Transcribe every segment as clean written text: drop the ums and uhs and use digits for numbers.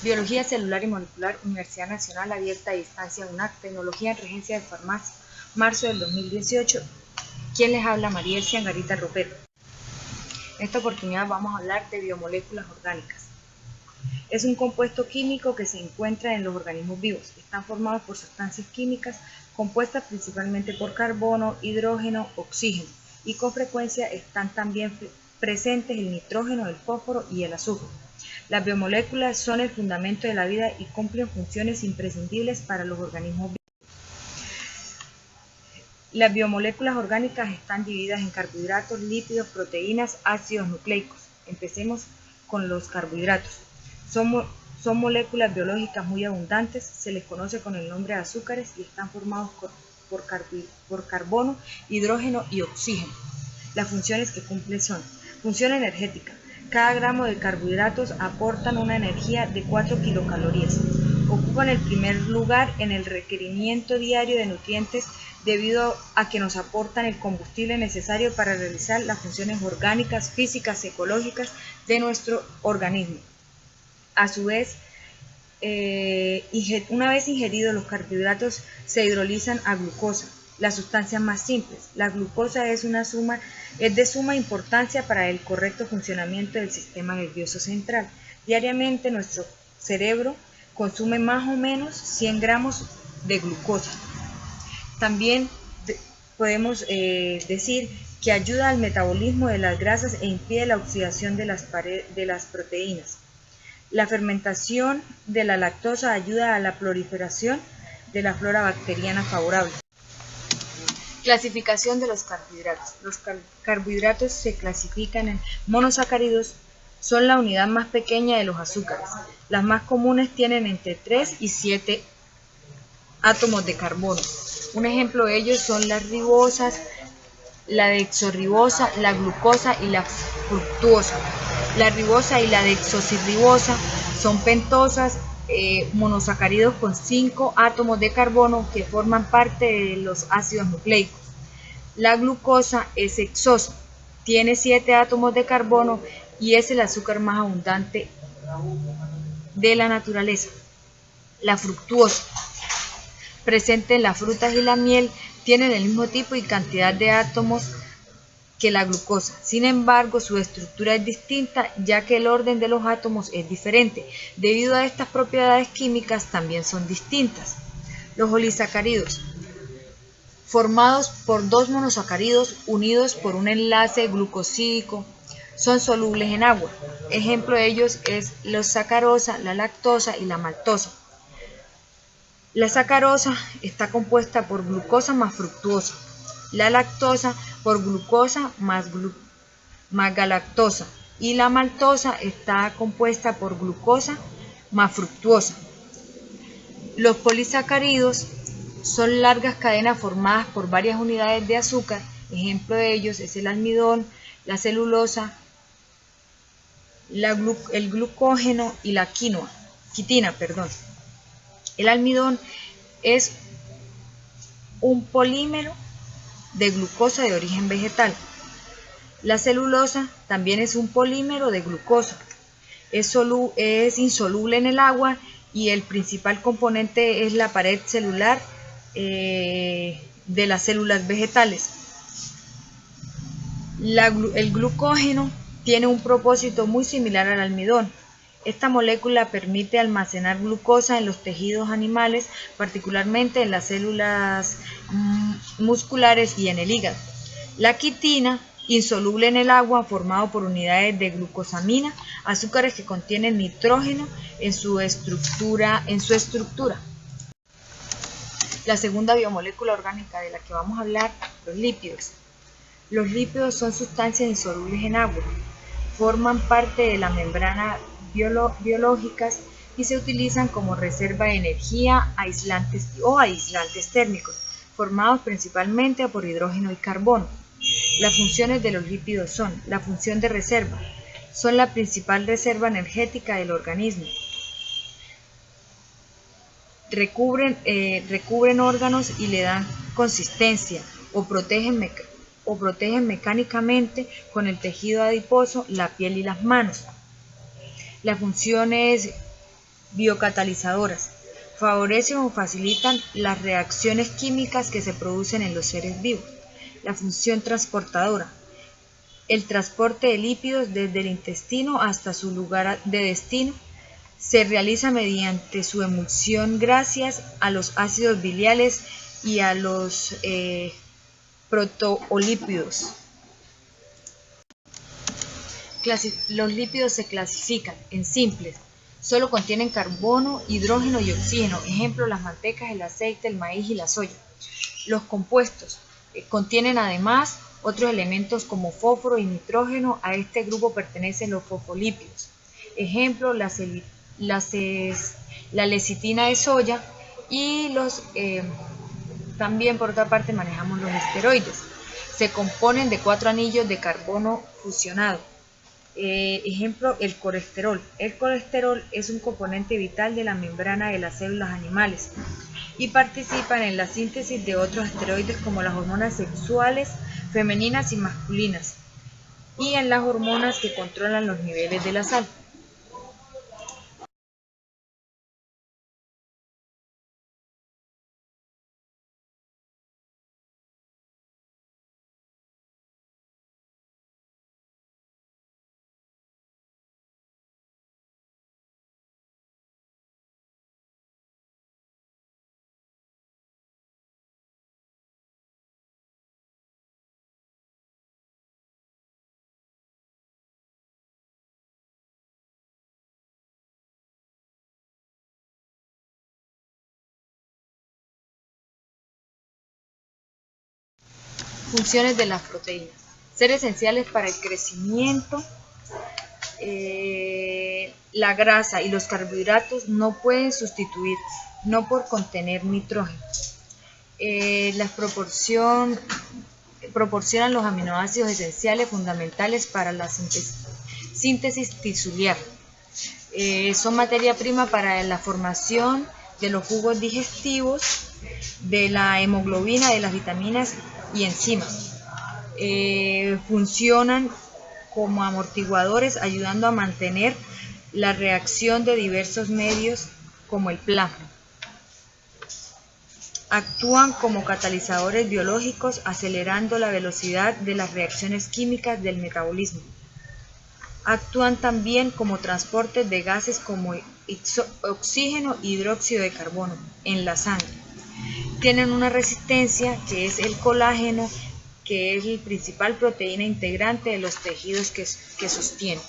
Biología celular y molecular, Universidad Nacional Abierta a Distancia UNAC, Tecnología en Regencia de Farmacia, marzo del 2018. ¿Quién les habla? Marielcia Angarita Ropero. En esta oportunidad vamos a hablar de biomoléculas orgánicas. Es un compuesto químico que se encuentra en los organismos vivos. Están formados por sustancias químicas compuestas principalmente por carbono, hidrógeno, oxígeno, y con frecuencia están también presentes el nitrógeno, el fósforo y el azufre. Las biomoléculas son el fundamento de la vida y cumplen funciones imprescindibles para los organismos vivos. Las biomoléculas orgánicas están divididas en carbohidratos, lípidos, proteínas, ácidos nucleicos. Empecemos con los carbohidratos. Son moléculas biológicas muy abundantes, se les conoce con el nombre de azúcares y están formados por carbono, hidrógeno y oxígeno. Las funciones que cumplen son: función energética. Cada gramo de carbohidratos aportan una energía de 4 kilocalorías. Ocupan el primer lugar en el requerimiento diario de nutrientes debido a que nos aportan el combustible necesario para realizar las funciones orgánicas, físicas, ecológicas de nuestro organismo. A su vez, una vez ingeridos los carbohidratos se hidrolizan a glucosa, las sustancias más simples. La glucosa es de suma importancia para el correcto funcionamiento del sistema nervioso central. Diariamente nuestro cerebro consume más o menos 100 gramos de glucosa. También podemos decir que ayuda al metabolismo de las grasas e impide la oxidación de las proteínas. La fermentación de la lactosa ayuda a la proliferación de la flora bacteriana favorable. Clasificación de los carbohidratos. Los carbohidratos se clasifican en monosacáridos, son la unidad más pequeña de los azúcares. Las más comunes tienen entre 3 y 7 átomos de carbono. Un ejemplo de ellos son las ribosas, la dexorribosa, la glucosa y la fructuosa. La ribosa y la desoxirribosa son pentosas, monosacáridos con 5 átomos de carbono que forman parte de los ácidos nucleicos. La glucosa es hexosa, tiene 7 átomos de carbono y es el azúcar más abundante de la naturaleza. La fructuosa, presente en las frutas y la miel, tienen el mismo tipo y cantidad de átomos que la glucosa. Sin embargo, su estructura es distinta, ya que el orden de los átomos es diferente. Debido a estas propiedades químicas también son distintas. Los oligosacáridos, formados por 2 monosacáridos unidos por un enlace glucosídico, son solubles en agua. Ejemplo de ellos es la sacarosa, la lactosa y la maltosa. La sacarosa está compuesta por glucosa más fructuosa, la lactosa por glucosa más galactosa y la maltosa está compuesta por glucosa más fructuosa. Los polisacáridos son largas cadenas formadas por varias unidades de azúcar. Ejemplo de ellos es el almidón, la celulosa, el glucógeno y la quitina. El almidón es un polímero de glucosa de origen vegetal. La celulosa también es un polímero de glucosa. Es insoluble en el agua y el principal componente es la pared celular de las células vegetales. El glucógeno tiene un propósito muy similar al almidón. Esta molécula permite almacenar glucosa en los tejidos animales, particularmente en las células musculares y en el hígado. La quitina, insoluble en el agua, formado por unidades de glucosamina, azúcares que contienen nitrógeno en su estructura. La segunda biomolécula orgánica de la que vamos a hablar, los lípidos. Los lípidos son sustancias insolubles en agua, forman parte de la membrana biológicas y se utilizan como reserva de energía aislantes térmicos, formados principalmente por hidrógeno y carbono. Las funciones de los lípidos son: la función de reserva, son la principal reserva energética del organismo. Recubren órganos y le dan consistencia o protegen mecánicamente con el tejido adiposo, la piel y las manos. Las funciones Biocatalizadoras. Favorecen o facilitan las reacciones químicas que se producen en los seres vivos. La función transportadora. El transporte de lípidos desde el intestino hasta su lugar de destino se realiza mediante su emulsión gracias a los ácidos biliares y a los proteolípidos. Los lípidos se clasifican en simples. Solo contienen carbono, hidrógeno y oxígeno. Ejemplo, las mantecas, el aceite, el maíz y la soya. Los compuestos contienen además otros elementos como fósforo y nitrógeno. A este grupo pertenecen los fosfolípidos. Ejemplo, la lecitina de soya y también por otra parte manejamos los esteroides. Se componen de 4 anillos de carbono fusionado. Ejemplo, el colesterol. El colesterol es un componente vital de la membrana de las células animales y participan en la síntesis de otros esteroides como las hormonas sexuales femeninas y masculinas y en las hormonas que controlan los niveles de la sal. Funciones de las proteínas. Ser esenciales para el crecimiento. La grasa y los carbohidratos no pueden sustituir, no por contener nitrógeno. Proporcionan los aminoácidos esenciales fundamentales para la síntesis tisular. Son materia prima para la formación de los jugos digestivos, de la hemoglobina, de las vitaminas y enzimas. Funcionan como amortiguadores, ayudando a mantener la reacción de diversos medios como el plasma. Actúan como catalizadores biológicos, acelerando la velocidad de las reacciones químicas del metabolismo. Actúan también como transportes de gases como oxígeno y hidróxido de carbono en la sangre. Tienen una resistencia que es el colágeno, que es la principal proteína integrante de los tejidos que sostienen.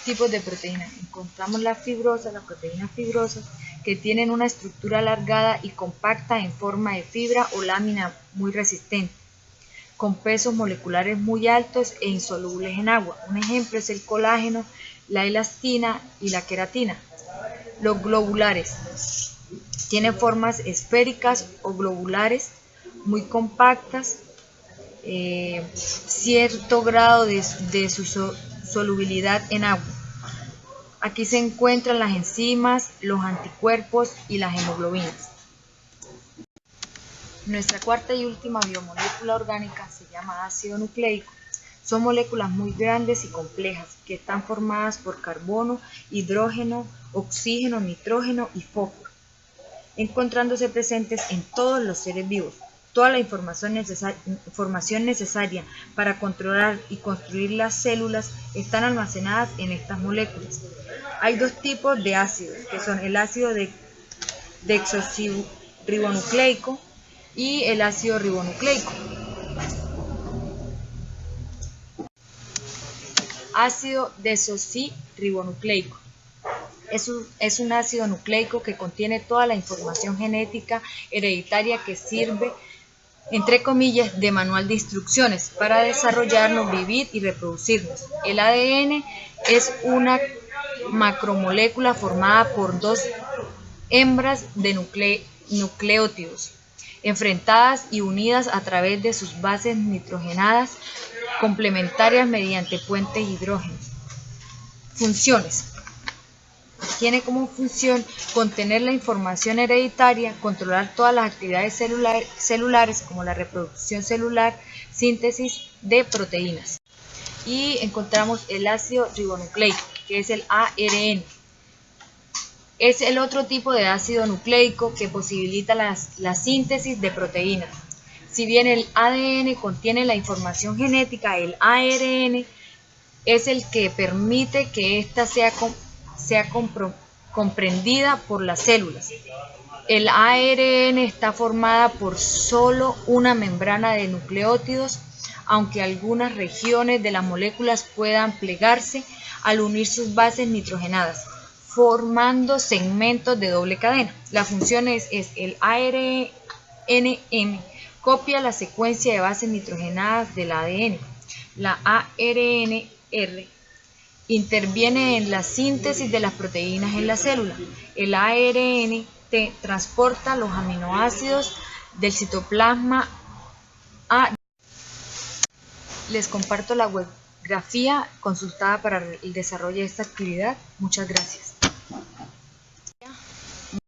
Tipos de proteínas. Encontramos las proteínas fibrosas, que tienen una estructura alargada y compacta en forma de fibra o lámina muy resistente, con pesos moleculares muy altos e insolubles en agua. Un ejemplo es el colágeno, la elastina y la queratina. Los globulares. Tienen formas esféricas o globulares muy compactas, cierto grado de su solubilidad en agua. Aquí se encuentran las enzimas, los anticuerpos y las hemoglobinas. Nuestra cuarta y última biomolécula orgánica se llama ácido nucleico. Son moléculas muy grandes y complejas que están formadas por carbono, hidrógeno, oxígeno, nitrógeno y fósforo, encontrándose presentes en todos los seres vivos. Toda la información necesaria para controlar y construir las células están almacenadas en estas moléculas. Hay 2 tipos de ácidos, que son el ácido desoxirribonucleico y el ácido ribonucleico. Ácido desoxirribonucleico. Es un ácido nucleico que contiene toda la información genética hereditaria que sirve, entre comillas, de manual de instrucciones para desarrollarnos, vivir y reproducirnos. El ADN es una macromolécula formada por 2 hembras de nucleótidos, enfrentadas y unidas a través de sus bases nitrogenadas complementarias mediante puentes hidrógenos. Funciones. Tiene como función contener la información hereditaria, controlar todas las actividades celulares como la reproducción celular, síntesis de proteínas. Y encontramos el ácido ribonucleico, que es el ARN. Es el otro tipo de ácido nucleico que posibilita la síntesis de proteínas. Si bien el ADN contiene la información genética, el ARN es el que permite que ésta sea comprendida por las células. El ARN está formada por solo una membrana de nucleótidos, aunque algunas regiones de las moléculas puedan plegarse al unir sus bases nitrogenadas, formando segmentos de doble cadena. La función es el ARNM copia la secuencia de bases nitrogenadas del ADN. La ARNR interviene en la síntesis de las proteínas en la célula. El ARNT transporta los aminoácidos del citoplasma a. Les comparto la webgrafía consultada para el desarrollo de esta actividad. Muchas gracias.